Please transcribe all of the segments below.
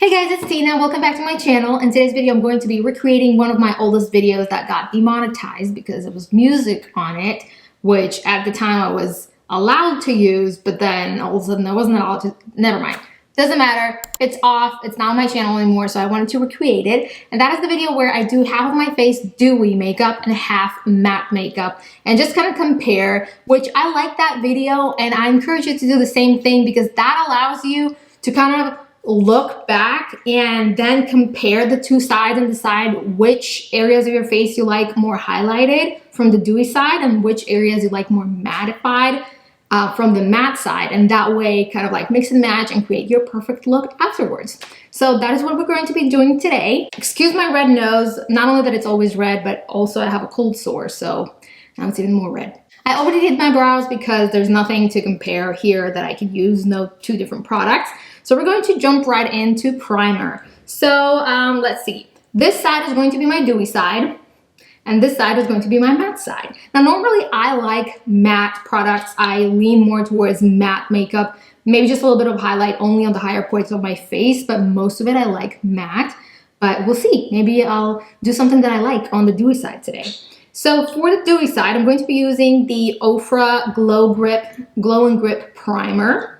Hey guys, it's Tina. Welcome back to my channel. In today's video, I'm going to be recreating one of my oldest videos that got demonetized because it was music on it, which at the time I was allowed to use, but then all of a sudden I wasn't allowed to. Never mind. Doesn't matter. It's off. It's not on my channel anymore, so I wanted to recreate it. And that is the video where I do half of my face dewy makeup and half matte makeup and just kind of compare, which I like that video, and I encourage you to do the same thing because that allows you to kind of look back and then compare the two sides and decide which areas of your face you like more highlighted from the dewy side and which areas you like more mattified from the matte side, and that way kind of like mix and match and create your perfect look afterwards. So that is what we're going to be doing today. Excuse my red nose, not only that it's always red, but also I have a cold sore, so now it's even more red. I already did my brows because there's nothing to compare here that I could use, no two different products. So we're going to jump right into primer. So let's see. This side is going to be my dewy side, and this side is going to be my matte side. Now normally I like matte products. I lean more towards matte makeup, maybe just a little bit of highlight only on the higher points of my face, but most of it I like matte. But we'll see. Maybe I'll do something that I like on the dewy side today. So for the dewy side, I'm going to be using the Ofra Glow and Grip Primer.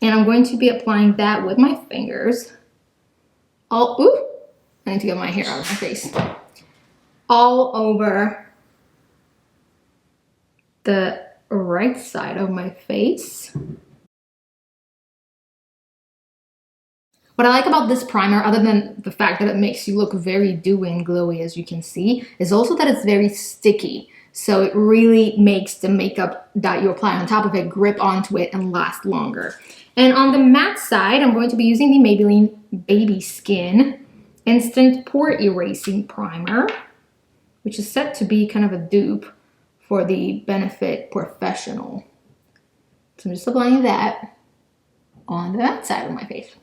And I'm going to be applying that with my fingers. I need to get my hair out of my face. All over the right side of my face. What I like about this primer, other than the fact that it makes you look very dewy and glowy, as you can see, is also that it's very sticky. So it really makes the makeup that you apply on top of it grip onto it and last longer. And on the matte side, I'm going to be using the Maybelline Baby Skin Instant Pore Erasing Primer, which is set to be kind of a dupe for the Benefit Professional. So I'm just applying that on the matte side of my face.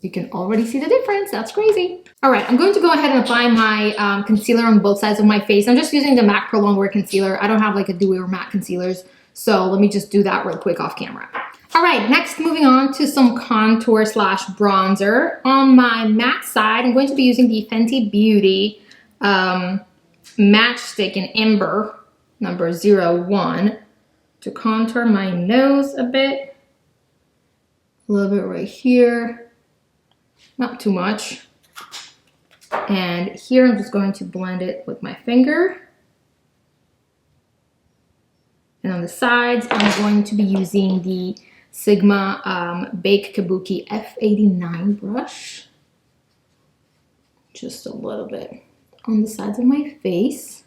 You can already see the difference. That's crazy. All right, I'm going to go ahead and apply my concealer on both sides of my face. I'm just using the MAC Pro Longwear Concealer. I don't have like a dewy or matte concealers, so let me just do that real quick off camera. All right, next moving on to some contour slash bronzer. On my matte side, I'm going to be using the Fenty Beauty Matchstick in Ember number 01 to contour my nose a bit. A little bit right here. Not too much. And here I'm just going to blend it with my finger. And on the sides, I'm going to be using the Sigma Bake Kabuki F89 brush. Just a little bit on the sides of my face.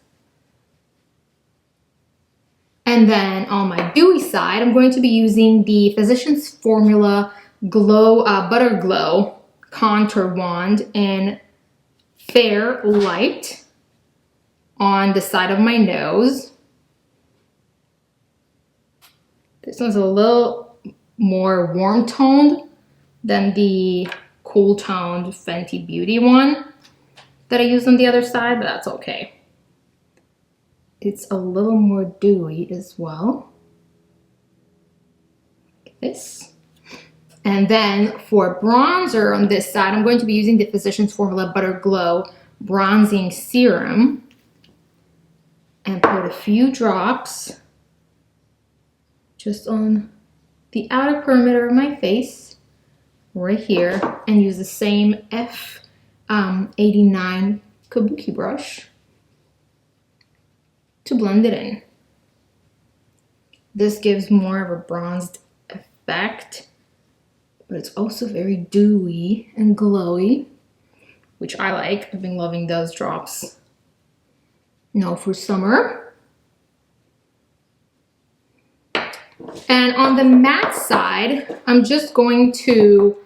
And then on my dewy side, I'm going to be using the Physicians Formula Butter Glow Contour Wand in Fair Light on the side of my nose. This one's a little more warm toned than the cool toned Fenty Beauty one that I used on the other side, but that's okay. It's a little more dewy as well. Like this. And then for bronzer on this side, I'm going to be using the Physicians Formula Butter Glow Bronzing Serum and put a few drops just on the outer perimeter of my face, right here, and use the same F89 Kabuki brush to blend it in. This gives more of a bronzed effect, but it's also very dewy and glowy, which I like. I've been loving those drops now for summer. And on the matte side, I'm just going to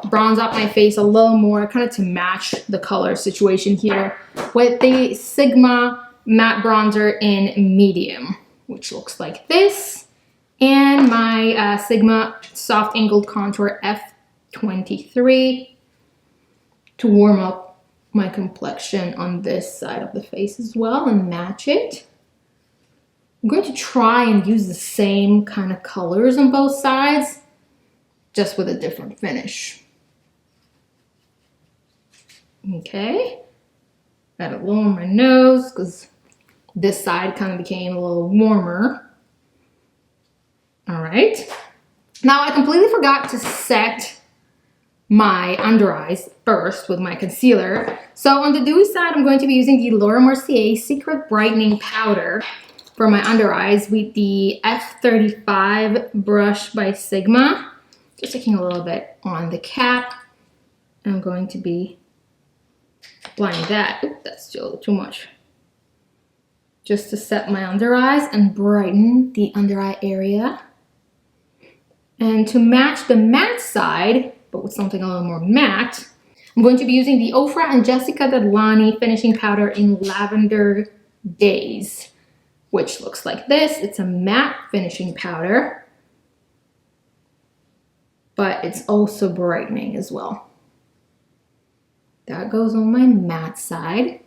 bronze up my face a little more, kind of to match the color situation here, with the Sigma Matte Bronzer in Medium, which looks like this. And my Sigma Soft Angled Contour F23 to warm up my complexion on this side of the face as well and match it. I'm going to try and use the same kind of colors on both sides, just with a different finish. Okay, gotta lower my nose because this side kind of became a little warmer. All right, now I completely forgot to set my under eyes first with my concealer. So on the dewy side, I'm going to be using the Laura Mercier Secret Brightening Powder for my under eyes with the F35 brush by Sigma. Just taking a little bit on the cap. I'm going to be applying that. Oops, that's still a little too much. Just to set my under eyes and brighten the under eye area. And to match the matte side, but with something a little more matte, I'm going to be using the Ofra and Jessica Dadlani Finishing Powder in Lavender Days, which looks like this. It's a matte finishing powder, but it's also brightening as well. That goes on my matte side,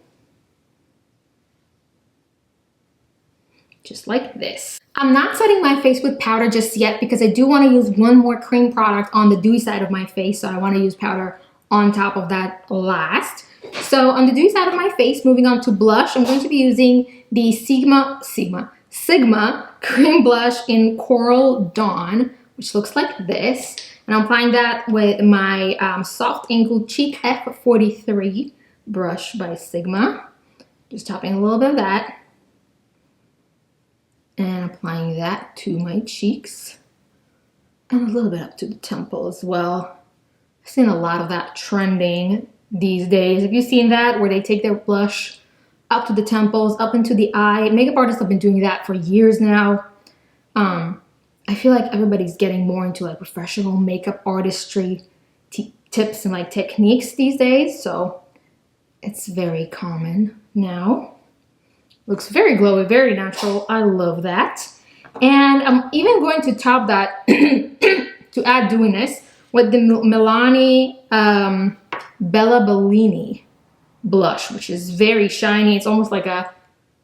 just like this. I'm not setting my face with powder just yet because I do want to use one more cream product on the dewy side of my face, so I want to use powder on top of that last. So on the dewy side of my face, moving on to blush, I'm going to be using the Sigma Cream Blush in Coral Dawn, which looks like this. And I'm applying that with my Soft Angled Cheek F43 brush by Sigma. Just topping a little bit of that. And applying that to my cheeks. And a little bit up to the temple as well. I've seen a lot of that trending these days. Have you seen that? Where they take their blush up to the temples, up into the eye. Makeup artists have been doing that for years now. I feel like everybody's getting more into like professional makeup artistry tips and like techniques these days. So it's very common now. Looks very glowy, very natural. I love that. And I'm even going to top that to add dewiness with the Milani Bella Bellini blush, which is very shiny. It's almost like a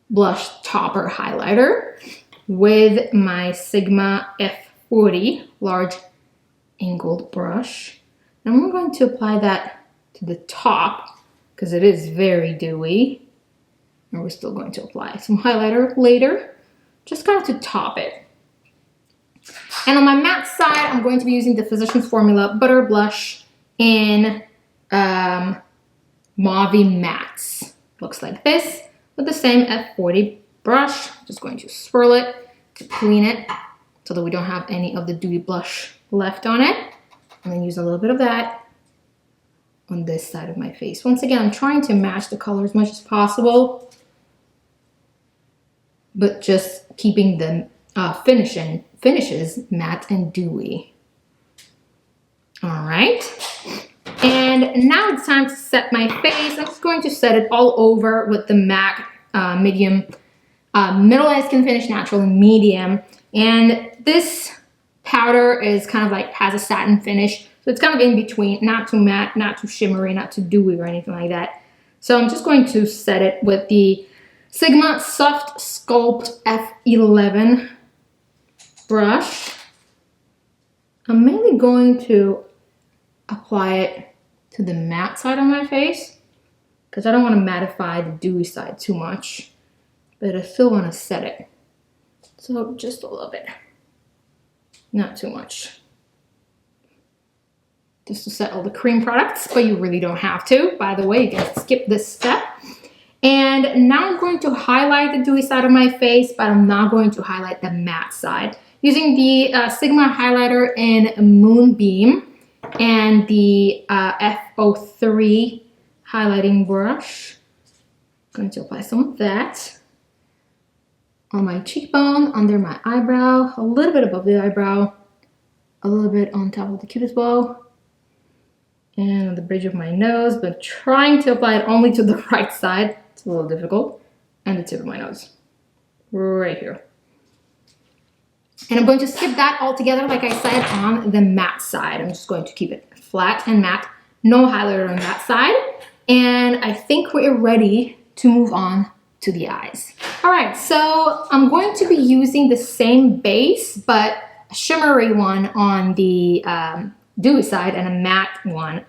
blush topper highlighter with my Sigma F40 large angled brush. And we're going to apply that to the top because it is very dewy. And we're still going to apply some highlighter later, just kind of to top it. And on my matte side, I'm going to be using the Physicians Formula Butter Blush in Mauve Mattes. Looks like this, with the same F40 brush. Just going to swirl it to clean it so that we don't have any of the dewy blush left on it. And then use a little bit of that on this side of my face. Once again, I'm trying to match the color as much as possible, but just keeping the finishes matte and dewy. All right. And now it's time to set my face. I'm just going to set it all over with the MAC medium, middle eye skin finish natural and medium. And this powder is kind of like has a satin finish. So it's kind of in between, not too matte, not too shimmery, not too dewy or anything like that. So I'm just going to set it with the Sigma Soft Sculpt F11 brush. I'm mainly going to apply it to the matte side of my face because I don't want to mattify the dewy side too much, but I still want to set it. So just a little bit, not too much. Just to set all the cream products, but you really don't have to. By the way, you can skip this step. And now I'm going to highlight the dewy side of my face, but I'm not going to highlight the matte side. Using the Sigma highlighter in Moonbeam and the F03 highlighting brush. I'm going to apply some of that on my cheekbone, under my eyebrow, a little bit above the eyebrow, a little bit on top of the cupid's bow, and on the bridge of my nose, but trying to apply it only to the right side. It's a little difficult. And the tip of my nose, right here. And I'm going to skip that all together, like I said, on the matte side. I'm just going to keep it flat and matte, no highlighter on that side. And I think we're ready to move on to the eyes. All All right, so I'm going to be using the same base, but a shimmery one on the dewy side and a matte one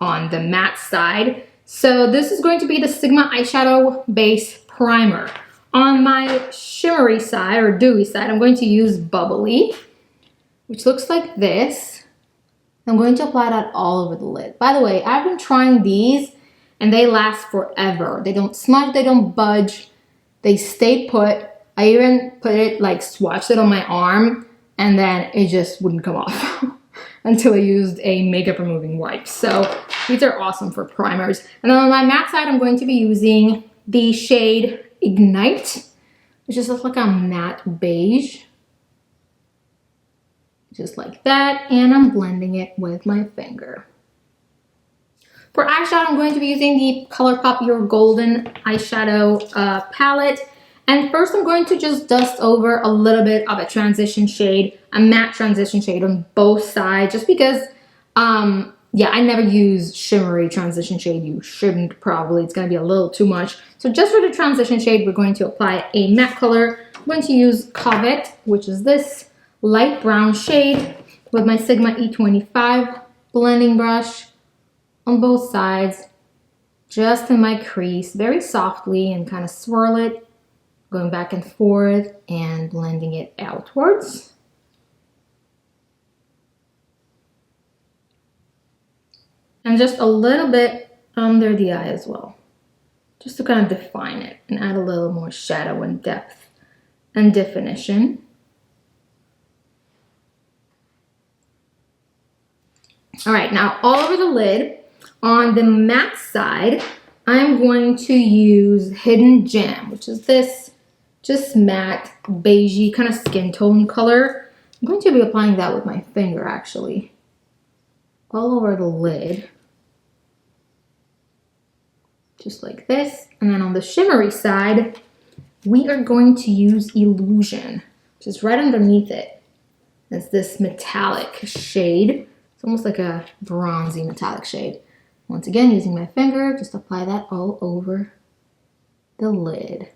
on the matte side. So this is going to be the Sigma eyeshadow base primer. On my shimmery side or dewy side, I'm going to use Bubbly, which looks like this. I'm going to apply that all over the lid. By the way, I've been trying these and they last forever. They don't smudge, they don't budge, they stay put. I even put it, like swatched it on my arm and then it just wouldn't come off until I used a makeup removing wipe. So these are awesome for primers. And then on my matte side, I'm going to be using the shade Ignite, which just looks like a matte beige. Just like that, and I'm blending it with my finger. For eyeshadow, I'm going to be using the ColourPop Your Golden eyeshadow palette. And first I'm going to just dust over a little bit of a transition shade, a matte transition shade on both sides, just because, yeah, I never use shimmery transition shade. You shouldn't probably, it's gonna be a little too much. So just for the transition shade, we're going to apply a matte color. I'm going to use Covet, which is this light brown shade, with my Sigma E25 blending brush on both sides, just in my crease, very softly, and kind of swirl it, going back and forth and blending it outwards. And just a little bit under the eye as well, just to kind of define it and add a little more shadow and depth and definition. All right, now all over the lid, on the matte side, I'm going to use Hidden Gem, which is this just matte, beigey kind of skin tone color. I'm going to be applying that with my finger, actually, all over the lid, just like this. And then on the shimmery side, we are going to use Illusion, which is right underneath it. It's this metallic shade. It's almost like a bronzy metallic shade. Once again, using my finger, just apply that all over the lid.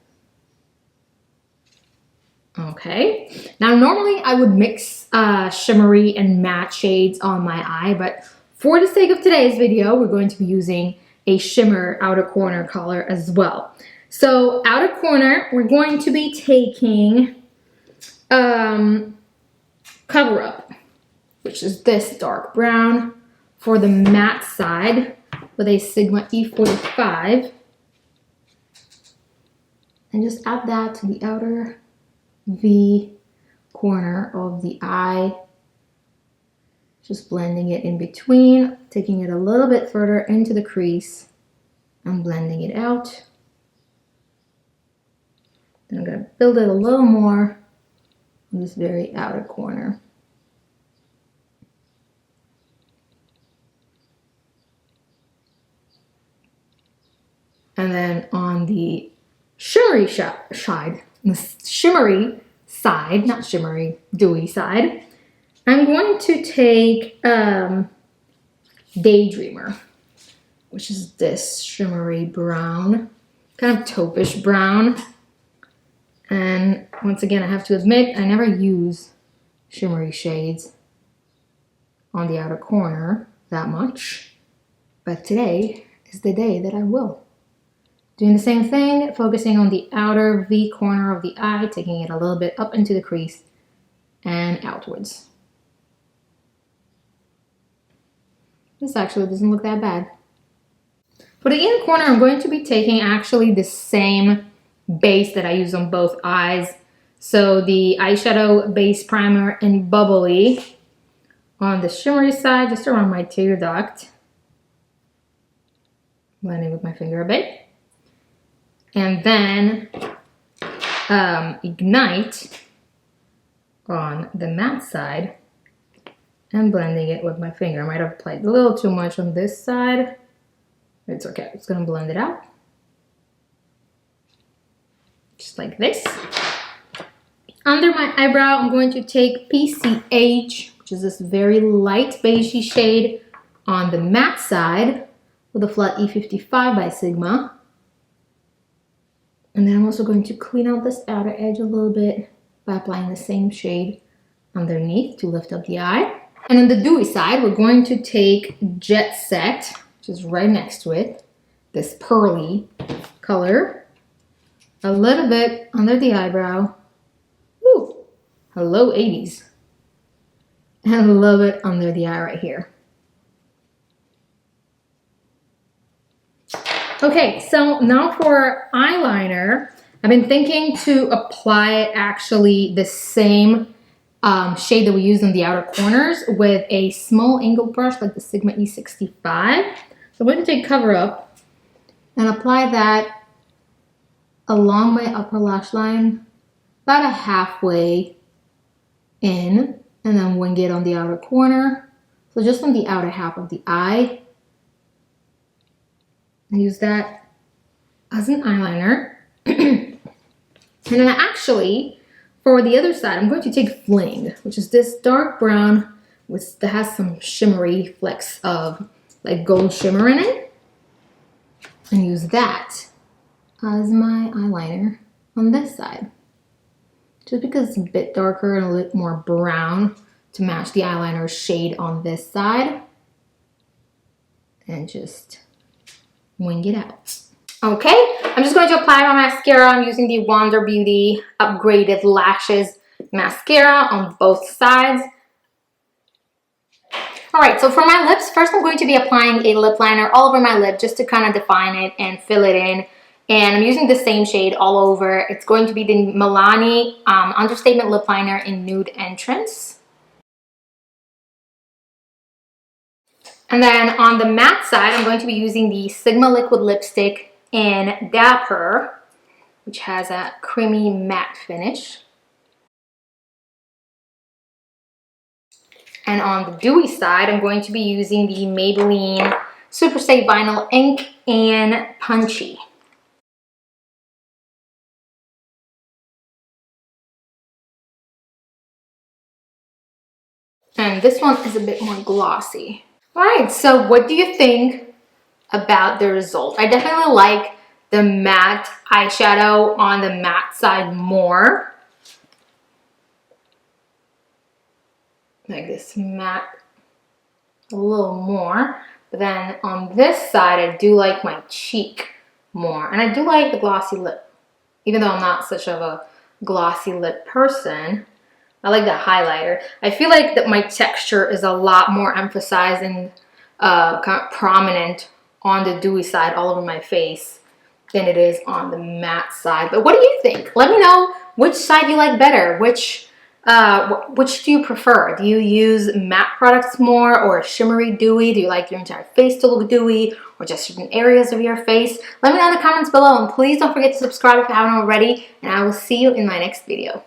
Okay, now normally I would mix shimmery and matte shades on my eye, but for the sake of today's video, we're going to be using a shimmer outer corner color as well. So outer corner, we're going to be taking Cover Up, which is this dark brown, for the matte side with a Sigma E45. And just add that to the outer V corner of the eye. Just blending it in between, taking it a little bit further into the crease and blending it out. Then I'm gonna build it a little more on this very outer corner. And then on the shimmery side, not shimmery, dewy side, I'm going to take Daydreamer, which is this shimmery brown, kind of taupish brown. And once again, I have to admit, I never use shimmery shades on the outer corner that much, but today is the day that I will. Doing the same thing, focusing on the outer V corner of the eye, taking it a little bit up into the crease and outwards. This actually doesn't look that bad. For the inner corner, I'm going to be taking actually the same base that I use on both eyes. So the eyeshadow base primer in Bubbly on the shimmery side, just around my tear duct. Blending with my finger a bit. And then Ignite on the matte side and blending it with my finger. I might have applied a little too much on this side. It's okay, it's gonna blend it out. Just like this. Under my eyebrow, I'm going to take PCH, which is this very light beigey shade on the matte side with a flat E55 by Sigma. And then I'm also going to clean out this outer edge a little bit by applying the same shade underneath to lift up the eye. And on the dewy side, we're going to take Jet Set, which is right next to it, this pearly color, a little bit under the eyebrow. Ooh, hello 80s. And a little bit under the eye right here. Okay, so now for eyeliner, I've been thinking to apply actually the same shade that we used on the outer corners with a small angled brush like the Sigma E65. So I'm going to take Cover Up and apply that along my upper lash line, about a halfway in, and then wing it on the outer corner. So just on the outer half of the eye. I use that as an eyeliner. And then actually, for the other side, I'm going to take Fling, which is this dark brown that has some shimmery flecks of like gold shimmer in it. And use that as my eyeliner on this side. Just because it's a bit darker and a little more brown to match the eyeliner shade on this side. And just wing it out. Okay, I'm just going to apply my mascara. I'm using the Wander Beauty Upgraded Lashes mascara on both sides. All right, so for my lips, first I'm going to be applying a lip liner all over my lip just to kind of define it and fill it in. And I'm using the same shade all over. It's going to be the Milani Understatement Lip Liner in Nude Entrance. And then on the matte side, I'm going to be using the Sigma Liquid Lipstick in Dapper, which has a creamy matte finish. And on the dewy side, I'm going to be using the Maybelline Super Stay Vinyl Ink in Punchy. And this one is a bit more glossy. All right, so what do you think about the result? I definitely like the matte eyeshadow on the matte side more. Like this matte a little more. But then on this side, I do like my cheek more. And I do like the glossy lip. Even though I'm not such of a glossy lip person, I like the highlighter. I feel like that my texture is a lot more emphasized and kind of prominent on the dewy side all over my face than it is on the matte side. But what do you think? Let me know which side you like better. Which do you prefer? Do you use matte products more or shimmery dewy? Do you like your entire face to look dewy or just certain areas of your face? Let me know in the comments below, and please don't forget to subscribe if you haven't already, and I will see you in my next video.